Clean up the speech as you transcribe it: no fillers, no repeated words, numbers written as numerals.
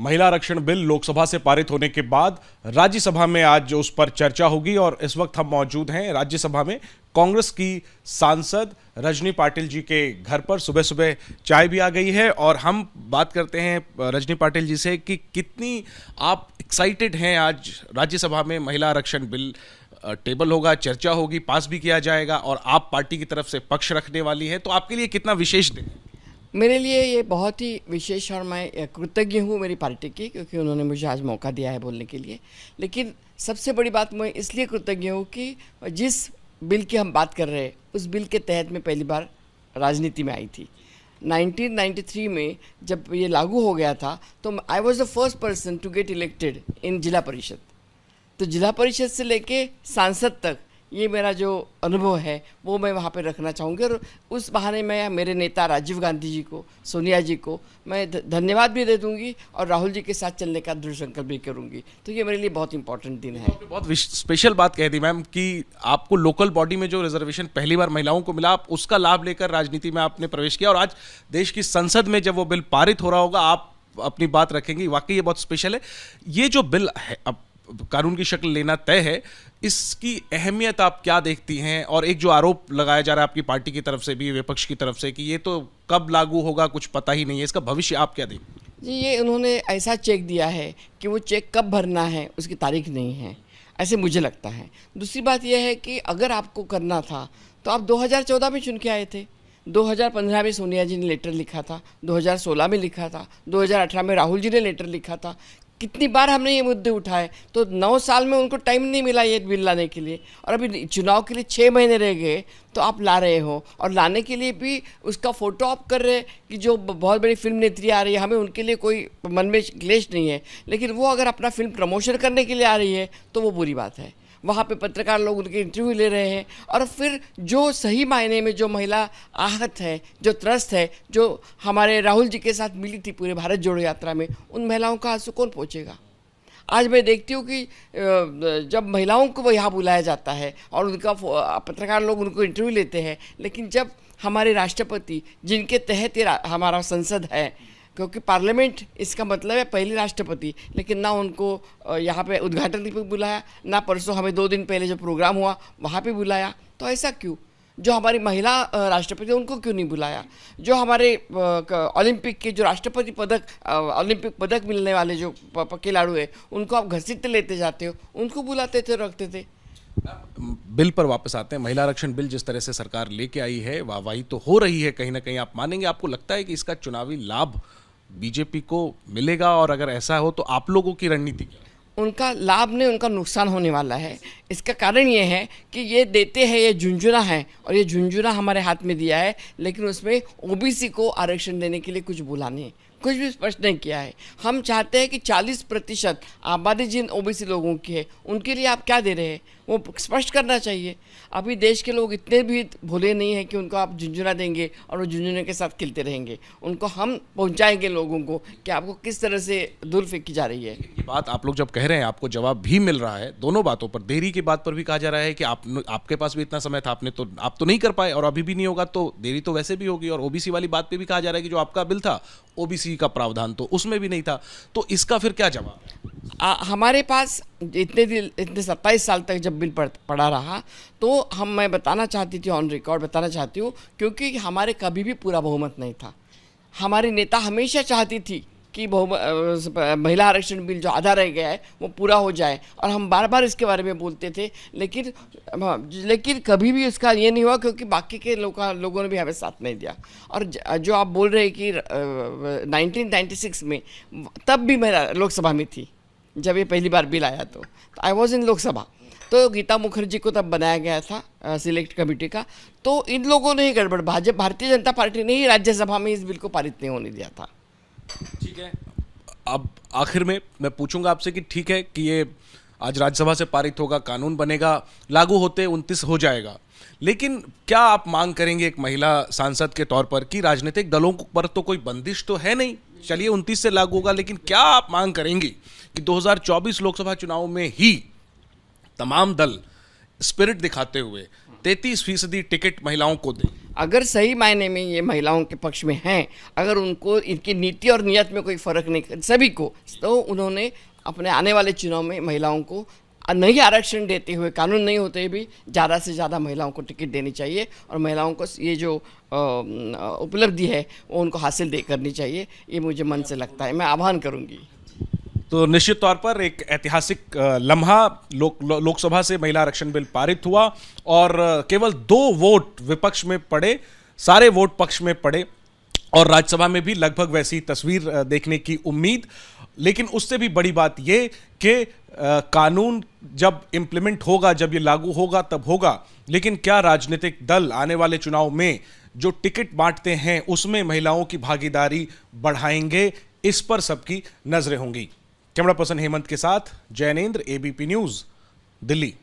महिला आरक्षण बिल लोकसभा से पारित होने के बाद राज्यसभा में आज उस पर चर्चा होगी और इस वक्त हम मौजूद हैं राज्यसभा में कांग्रेस की सांसद रजनी पाटिल जी के घर पर। सुबह सुबह चाय भी आ गई है और हम बात करते हैं रजनी पाटिल जी से कि कितनी आप एक्साइटेड हैं। आज राज्यसभा में महिला आरक्षण बिल टेबल होगा, चर्चा होगी, पास भी किया जाएगा और आप पार्टी की तरफ से पक्ष रखने वाली है, तो आपके लिए कितना विशेष दिन है? मेरे लिए ये बहुत ही विशेष और मैं कृतज्ञ हूँ मेरी पार्टी की, क्योंकि उन्होंने मुझे आज मौका दिया है बोलने के लिए। लेकिन सबसे बड़ी बात मैं इसलिए कृतज्ञ हूँ कि जिस बिल की हम बात कर रहे हैं उस बिल के तहत मैं पहली बार राजनीति में आई थी। 1993 में जब ये लागू हो गया था तो I was the first person to get elected in Zila Parishad. तो जिला परिषद से लेके सांसद तक ये मेरा जो अनुभव है वो मैं वहाँ पे रखना चाहूँगी और उस बहाने मैं मेरे नेता राजीव गांधी जी को, सोनिया जी को मैं धन्यवाद भी दे दूँगी और राहुल जी के साथ चलने का दृढ़ संकल्प भी करूँगी। तो ये मेरे लिए बहुत इंपॉर्टेंट दिन है। बहुत स्पेशल बात कह दी मैम कि आपको लोकल बॉडी में जो रिजर्वेशन पहली बार महिलाओं को मिला, आप उसका लाभ लेकर राजनीति में आपने प्रवेश किया और आज देश की संसद में जब वो बिल पारित हो रहा होगा आप अपनी बात रखेंगी। वाकई ये बहुत स्पेशल है। ये जो बिल है अब कानून की शक्ल लेना तय है, इसकी अहमियत आप क्या देखती हैं? और एक जो आरोप लगाया जा रहा है आपकी पार्टी की तरफ से भी, विपक्ष की तरफ से, कि ये तो कब लागू होगा कुछ पता ही नहीं है, इसका भविष्य आप क्या देखें? जी, ये उन्होंने ऐसा चेक दिया है कि वो चेक कब भरना है उसकी तारीख नहीं है, ऐसे मुझे लगता है। दूसरी बात यह है कि अगर आपको करना था तो आप 2014 में चुन के आए थे, 2015 में सोनिया जी ने लेटर लिखा था, 2016 में लिखा था, 2018 में राहुल जी ने लेटर लिखा था। कितनी बार हमने ये मुद्दे उठाए, तो 9 साल में उनको टाइम नहीं मिला ये बिल लाने के लिए और अभी चुनाव के लिए 6 महीने रह गए तो आप ला रहे हो और लाने के लिए भी उसका फोटो आप कर रहे हैं कि जो बहुत बड़ी फिल्म नेत्री आ रही है, हमें उनके लिए कोई मन में क्लेश नहीं है, लेकिन वो अगर अपना फिल्म प्रमोशन करने के लिए आ रही है तो वो बुरी बात है। वहाँ पे पत्रकार लोग उनके इंटरव्यू ले रहे हैं और फिर जो सही मायने में जो महिला आहत है, जो त्रस्त है, जो हमारे राहुल जी के साथ मिली थी पूरे भारत जोड़ो यात्रा में, उन महिलाओं का आंसू कौन पहुँचेगा? आज मैं देखती हूँ कि जब महिलाओं को यहाँ बुलाया जाता है और उनका पत्रकार लोग उनको इंटरव्यू लेते हैं, लेकिन जब हमारे राष्ट्रपति जिनके तहत ये हमारा संसद है, क्योंकि पार्लियामेंट इसका मतलब है पहले राष्ट्रपति, लेकिन ना उनको यहाँ पे उद्घाटन पे बुलाया, ना परसों हमें 2 दिन पहले जो प्रोग्राम हुआ वहाँ पे बुलाया। तो ऐसा क्यों? जो हमारी महिला राष्ट्रपति उनको क्यों नहीं बुलाया? जो हमारे ओलंपिक के जो राष्ट्रपति पदक, ओलंपिक पदक मिलने वाले जो खिलाड़ू है उनको आप घसीटते लेते जाते हो, उनको बुलाते थे, रखते थे। बिल पर वापस आते हैं। महिला आरक्षण बिल जिस तरह से सरकार लेके आई है, वाहवाही तो हो रही है, कहीं ना कहीं आप मानेंगे। आपको लगता है कि इसका चुनावी लाभ बीजेपी को मिलेगा और अगर ऐसा हो तो आप लोगों की रणनीति क्या है? उनका लाभ नहीं, उनका नुकसान होने वाला है। इसका कारण ये है कि ये देते हैं, ये झुंझुना है और ये झुंझुना हमारे हाथ में दिया है, लेकिन उसमें ओबीसी को आरक्षण देने के लिए कुछ बोला नहीं, कुछ भी स्पष्ट नहीं किया है। हम चाहते हैं कि 40% आबादी जिन ओबीसी लोगों की है उनके लिए आप क्या दे रहे हैं वो स्पष्ट करना चाहिए। अभी देश के लोग इतने भी भोले नहीं हैं कि उनको आप झुंझुना देंगे और वो झुंझुने के साथ खिलते रहेंगे। उनको हम पहुंचाएंगे लोगों को कि आपको किस तरह से दूर फेंकी जा रही है। ये बात आप लोग जब कह रहे हैं, आपको जवाब भी मिल रहा है दोनों बातों पर। देरी की बात पर भी कहा जा रहा है कि आपके पास भी इतना समय था, आप तो नहीं कर पाए और अभी भी नहीं होगा, तो देरी तो वैसे भी होगी। और ओबीसी वाली बात पे भी कहा जा रहा है कि जो आपका बिल था ओबीसी का प्रावधान तो उसमें भी नहीं था, तो इसका फिर क्या जवाब? हमारे पास इतने 27 साल तक जब बिल पड़ा रहा तो मैं बताना चाहती थी, ऑन रिकॉर्ड बताना चाहती हूँ, क्योंकि हमारे कभी भी पूरा बहुमत नहीं था। हमारी नेता हमेशा चाहती थी कि महिला आरक्षण बिल जो आधा रह गया है वो पूरा हो जाए और हम बार बार इसके बारे में बोलते थे, लेकिन कभी भी इसका ये नहीं हुआ, क्योंकि बाकी के लोगों ने भी हमें साथ नहीं दिया। और जो आप बोल रहे हैं कि 1996 में, तब भी मैं लोकसभा में थी जब ये पहली बार बिल आया, तो आई वॉज इन लोकसभा। तो गीता मुखर्जी को तब बनाया गया था सिलेक्ट कमेटी का, तो इन लोगों ने ही गड़बड़, भारतीय जनता पार्टी ने ही राज्यसभा में इस बिल को पारित नहीं होने दिया था। ठीक है, अब आखिर में मैं पूछूंगा आपसे कि ठीक है कि ये आज राज्यसभा से पारित होगा, कानून बनेगा, लागू होते 29 हो जाएगा, लेकिन क्या आप मांग करेंगे एक महिला सांसद के तौर पर कि राजनीतिक दलों पर तो कोई बंदिश तो है नहीं, चलिए 29 से लागू होगा, लेकिन क्या आप मांग करेंगे कि 2024 लोकसभा चुनाव में ही तमाम दल स्पिरिट दिखाते हुए 33% टिकट महिलाओं को दें। अगर सही मायने में ये महिलाओं के पक्ष में हैं, अगर उनको इनकी नीति और नियत में कोई फ़र्क नहीं सभी को, तो उन्होंने अपने आने वाले चुनाव में महिलाओं को नहीं आरक्षण देते हुए, कानून नहीं होते भी ज़्यादा से ज़्यादा महिलाओं को टिकट देनी चाहिए और महिलाओं को ये जो उपलब्धि है वो उनको हासिल करनी चाहिए। ये मुझे मन से लगता है, मैं आह्वान करूँगी। तो निश्चित तौर पर एक ऐतिहासिक लम्हा लोकसभा से महिला आरक्षण बिल पारित हुआ और केवल 2 वोट विपक्ष में पड़े, सारे वोट पक्ष में पड़े और राज्यसभा में भी लगभग वैसी तस्वीर देखने की उम्मीद। लेकिन उससे भी बड़ी बात यह कि कानून जब इम्प्लीमेंट होगा, जब ये लागू होगा तब होगा, लेकिन क्या राजनीतिक दल आने वाले चुनाव में जो टिकट बांटते हैं उसमें महिलाओं की भागीदारी बढ़ाएंगे, इस पर सबकी नजरें होंगी। कैमरा पर्सन हेमंत के साथ जैनेंद्र, एबीपी न्यूज, दिल्ली।